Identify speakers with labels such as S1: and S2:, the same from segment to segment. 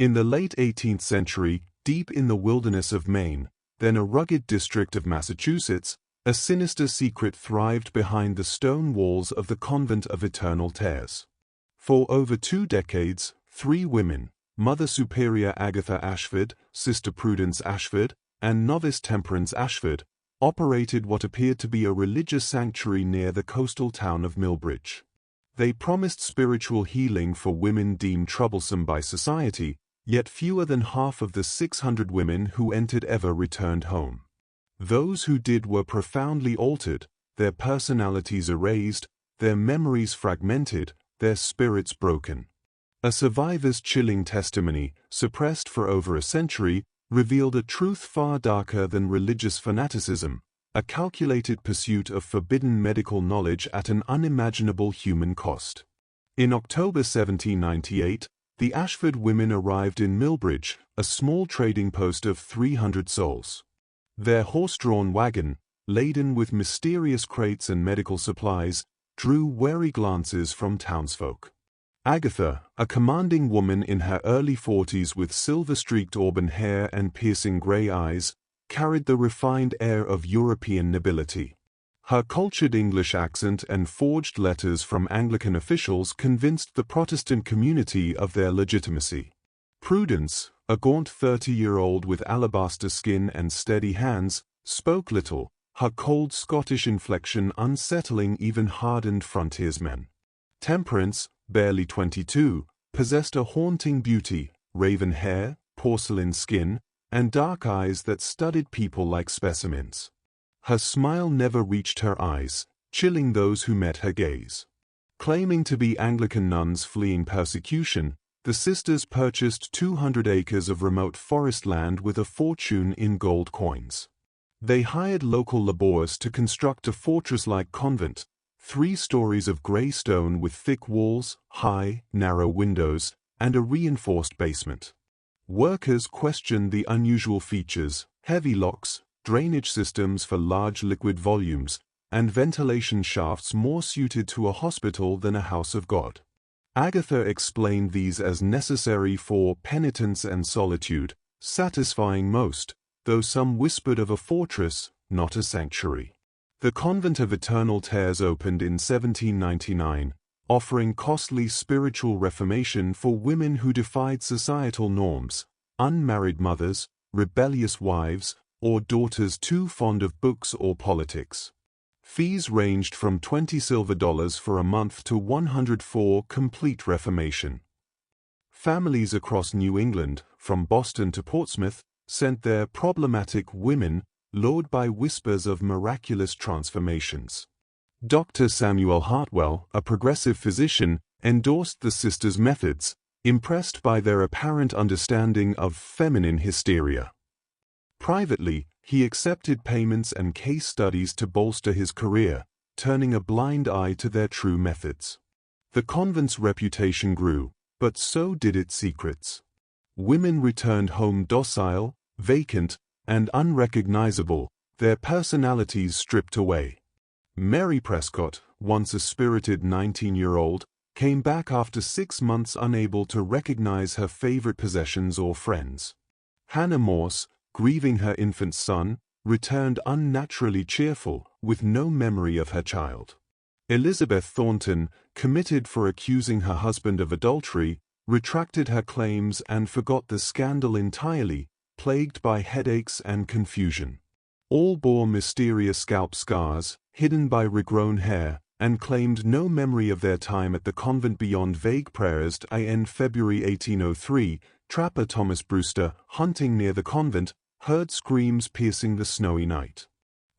S1: In the late 18th century, deep in the wilderness of Maine, then a rugged district of Massachusetts, a sinister secret thrived behind the stone walls of the Convent of Eternal Tears. For over 2 decades, 3 women, Mother Superior Agatha Ashford, Sister Prudence Ashford, and Novice Temperance Ashford, operated what appeared to be a religious sanctuary near the coastal town of Millbridge. They promised spiritual healing for women deemed troublesome by society, yet fewer than half of the 600 women who entered ever returned home. Those who did were profoundly altered, their personalities erased, their memories fragmented, their spirits broken. A survivor's chilling testimony, suppressed for over a century, revealed a truth far darker than religious fanaticism, a calculated pursuit of forbidden medical knowledge at an unimaginable human cost. In October 1798, the Ashford women arrived in Millbridge, a small trading post of 300 souls. Their horse-drawn wagon, laden with mysterious crates and medical supplies, drew wary glances from townsfolk. Agatha, a commanding woman in her early 40s with silver-streaked auburn hair and piercing gray eyes, carried the refined air of European nobility. Her cultured English accent and forged letters from Anglican officials convinced the Protestant community of their legitimacy. Prudence, a gaunt 30-year-old with alabaster skin and steady hands, spoke little, her cold Scottish inflection unsettling even hardened frontiersmen. Temperance, barely 22, possessed a haunting beauty, raven hair, porcelain skin, and dark eyes that studied people like specimens. Her smile never reached her eyes, chilling those who met her gaze. Claiming to be Anglican nuns fleeing persecution, the sisters purchased 200 acres of remote forest land with a fortune in gold coins. They hired local laborers to construct a fortress-like convent, 3 stories of gray stone with thick walls, high, narrow windows, and a reinforced basement. Workers questioned the unusual features, heavy locks, drainage systems for large liquid volumes, and ventilation shafts more suited to a hospital than a house of God. Agatha explained these as necessary for penitence and solitude, satisfying most, though some whispered of a fortress, not a sanctuary. The Convent of Eternal Tears opened in 1799, offering costly spiritual reformation for women who defied societal norms, unmarried mothers, rebellious wives, or daughters too fond of books or politics. Fees ranged from $20 silver for a month to $100 for complete reformation. Families across New England, from Boston to Portsmouth, sent their problematic women, lured by whispers of miraculous transformations. Dr. Samuel Hartwell, a progressive physician, endorsed the sisters' methods, impressed by their apparent understanding of feminine hysteria. Privately, he accepted payments and case studies to bolster his career, turning a blind eye to their true methods. The convent's reputation grew, but so did its secrets. Women returned home docile, vacant, and unrecognizable, their personalities stripped away. Mary Prescott, once a spirited 19-year-old, came back after 6 months unable to recognize her favorite possessions or friends. Hannah Morse, grieving her infant son, returned unnaturally cheerful, with no memory of her child. Elizabeth Thornton, committed for accusing her husband of adultery, retracted her claims and forgot the scandal entirely, plagued by headaches and confusion. All bore mysterious scalp scars, hidden by regrown hair, and claimed no memory of their time at the convent beyond vague prayers. In February 1803, trapper Thomas Brewster, hunting near the convent, heard screams piercing the snowy night.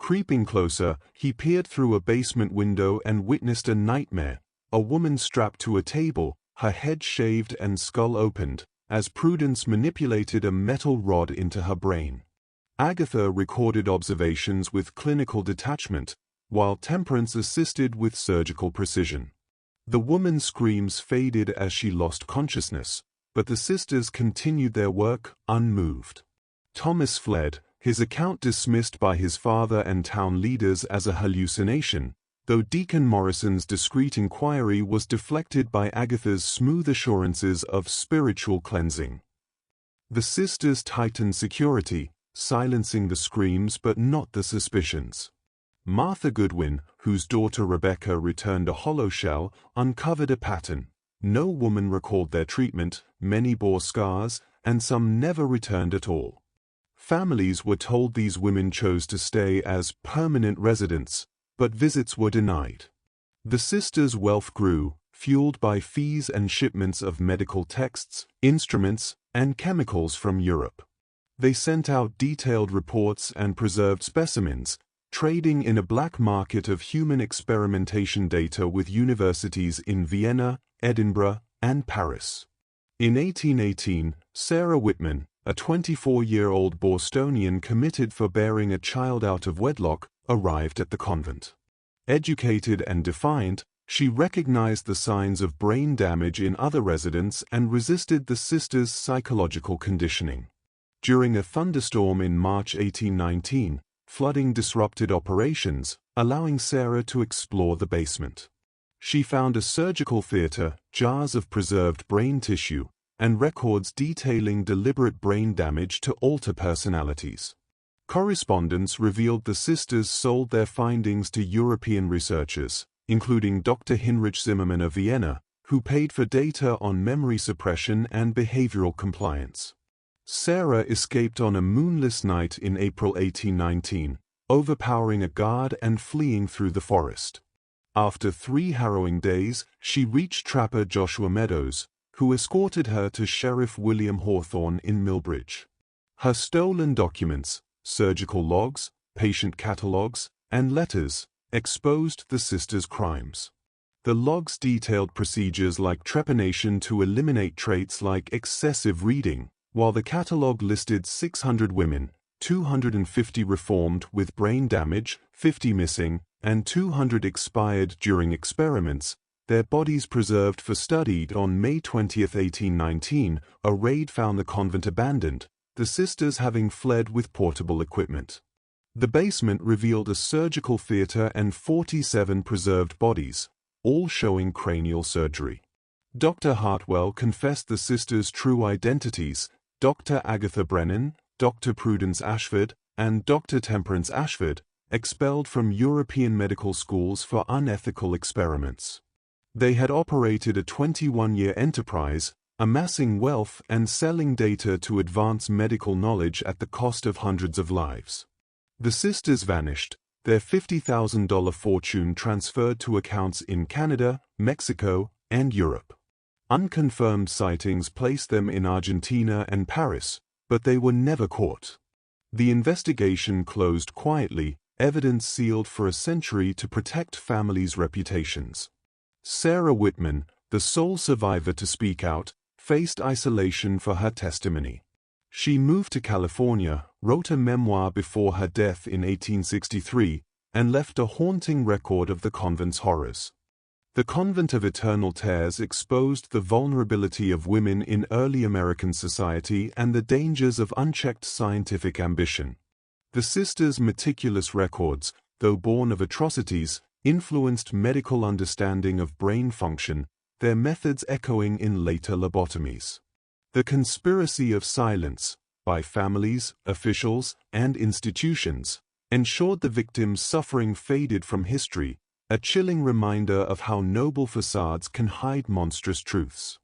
S1: Creeping closer, he peered through a basement window and witnessed a nightmare, a woman strapped to a table, her head shaved and skull opened, as Prudence manipulated a metal rod into her brain. Agatha recorded observations with clinical detachment, while Temperance assisted with surgical precision. The woman's screams faded as she lost consciousness, but the sisters continued their work, unmoved. Thomas fled, his account dismissed by his father and town leaders as a hallucination, though Deacon Morrison's discreet inquiry was deflected by Agatha's smooth assurances of spiritual cleansing. The sisters tightened security, silencing the screams but not the suspicions. Martha Goodwin, whose daughter Rebecca returned a hollow shell, uncovered a pattern. No woman recalled their treatment, many bore scars, and some never returned at all. Families were told these women chose to stay as permanent residents, but visits were denied. The sisters' wealth grew, fueled by fees and shipments of medical texts, instruments, and chemicals from Europe. They sent out detailed reports and preserved specimens, trading in a black market of human experimentation data with universities in Vienna, Edinburgh, and Paris. In 1818, Sarah Whitman, a 24-year-old Bostonian committed for bearing a child out of wedlock, arrived at the convent. Educated and defiant, she recognized the signs of brain damage in other residents and resisted the sisters' psychological conditioning. During a thunderstorm in March 1819, flooding disrupted operations, allowing Sarah to explore the basement. She found a surgical theater, jars of preserved brain tissue, and records detailing deliberate brain damage to alter personalities. Correspondence revealed the sisters sold their findings to European researchers, including Dr. Heinrich Zimmermann of Vienna, who paid for data on memory suppression and behavioral compliance. Sarah escaped on a moonless night in April 1819, overpowering a guard and fleeing through the forest. After 3 harrowing days, she reached trapper Joshua Meadows, who escorted her to Sheriff William Hawthorne in Millbridge. Her stolen documents, surgical logs, patient catalogues, and letters, exposed the sisters' crimes. The logs detailed procedures like trepanation to eliminate traits like excessive reading, while the catalogue listed 600 women, 250 reformed with brain damage, 50 missing, and 200 expired during experiments, their bodies preserved for study. On May 20, 1819, a raid found the convent abandoned, the sisters having fled with portable equipment. The basement revealed a surgical theater and 47 preserved bodies, all showing cranial surgery. Dr. Hartwell confessed the sisters' true identities: Dr. Agatha Brennan, Dr. Prudence Ashford, and Dr. Temperance Ashford, expelled from European medical schools for unethical experiments. They had operated a 21-year enterprise, amassing wealth and selling data to advance medical knowledge at the cost of hundreds of lives. The sisters vanished, their $50,000 fortune transferred to accounts in Canada, Mexico, and Europe. Unconfirmed sightings placed them in Argentina and Paris, but they were never caught. The investigation closed quietly, evidence sealed for a century to protect families' reputations. Sarah Whitman, the sole survivor to speak out, faced isolation for her testimony. She moved to California, wrote a memoir before her death in 1863, and left a haunting record of the convent's horrors. The Convent of Eternal Tears exposed the vulnerability of women in early American society and the dangers of unchecked scientific ambition. The sisters' meticulous records, though born of atrocities, influenced medical understanding of brain function, their methods echoing in later lobotomies. The conspiracy of silence, by families, officials, and institutions, ensured the victims' suffering faded from history, a chilling reminder of how noble facades can hide monstrous truths.